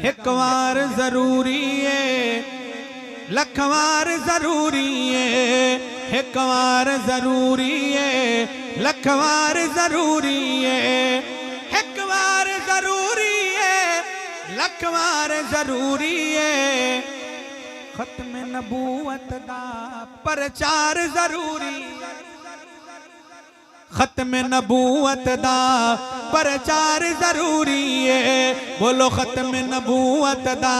एक वार जरूरी है, लख वार जरूरी है, एक वार जरूरी है, लख वार जरूरी है, एक वार जरूरी है, लख वार जरूरी है, खत्म नबूवत दा प्रचार जरूरी, खत्म नबूवत दा प्रचार जरूरी है। बोलो खत्म नबूवत दा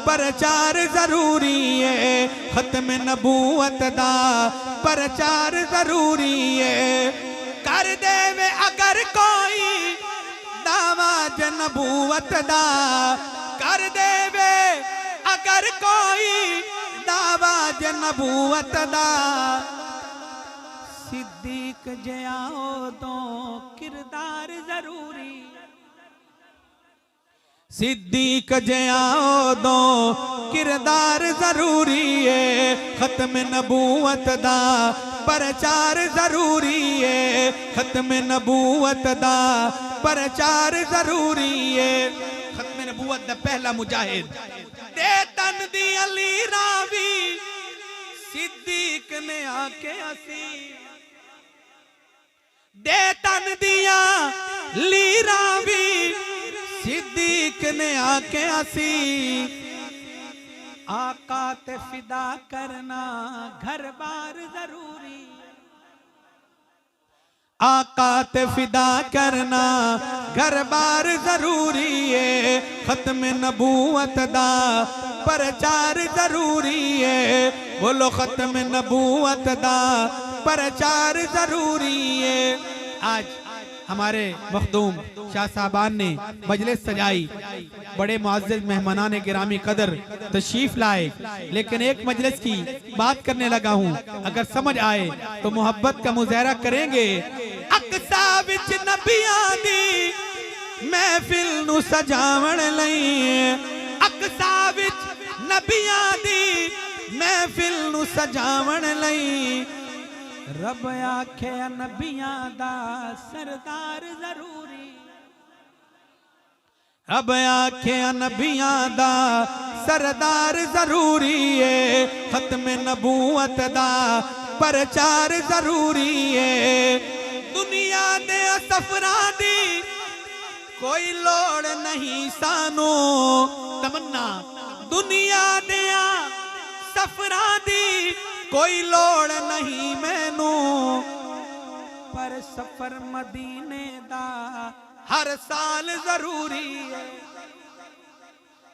प्रचार जरूरी है, खत्म नबूवत दा प्रचार जरूरी है। कर देवे अगर कोई दावा ज नबूवत दा, कर देवे अगर कोई दावा ज नबूवत दा, सिद्दीक जयाओ तो किरदार जरूरी, सिद्दीक जयाओ दो किरदार जरूरी है, खत्म नबूवत दा प्रचार जरूरी है, खत्म नबूवत दा प्रचार जरूरी है। खत्म नबूवत दा पहला मुजाहिद दे तन दी अली रावी, सिद्दीक ने आके असी दे तन दिया लीरा भी, सिद्दीक ने आके असी आका ते फिदा करना घर बार जरूरी, आका ते फिदा करना घर बार जरूरी है, खत्म नबूवत दा प्रचार जरूरी है। बोलो खत्म नबूवत दा प्रचार जरूरी है। आज हमारे मखदूम शाह साहबान ने मजलिस सजाई, बड़े मुअज़्ज़ज़ मेहमानान गिरामी कदर तशरीफ लाए, लेकिन एक मजलिस की बात करने लगा हूँ, अगर समझ आए तो मोहब्बत का मुज़ाहरा करेंगे। अक़सा विच नबियां दी महफिल नू सजावण लई, अक़सा विच नबियां दी महफिल नू सजावण लई, रब आखे नबियां दा सरदार जरूरी, रब आखे नबियां दा सरदार जरूरी है, खत्म नबूवत दा प्रचार जरूरी है। दुनिया दे सफरां दी कोई लोड़ नहीं सानू, तमन्ना दुनिया दे सफरां दी कोई लोड़ नहीं मैनू, पर सफर मदीने दा हर साल जरूरी है,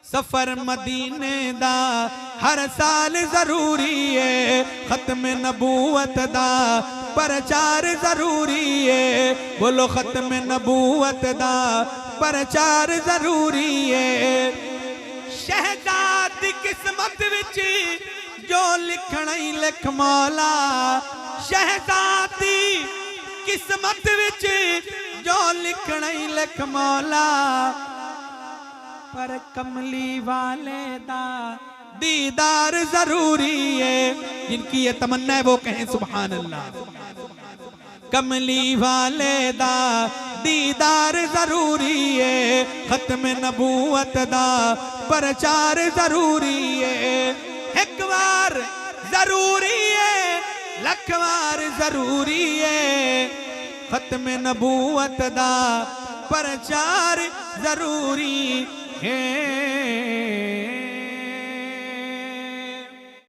सफर मदीने दा हर साल जरूरी है, खत्म नबूवत दा प्रचार जरूरी है। बोलो खत्म नबूवत दा प्रचार जरूरी है। शहजाद दी किस्मत विच जो लिखना ही लिख मौला, शहजाद दी किस्मत विच जो लिखना ही लिख मौला, पर कमली वाले दा दीदार जरूरी है। जिनकी ये तमन्ना है वो कहें सुभान अल्लाह। कमली वाले दा दीदार जरूरी है, खत्म नबूवत दा प्रचार जरूरी है। एक बार जरूरी है, लख बार जरूरी है, खत्म नबूवत दा प्रचार जरूरी है।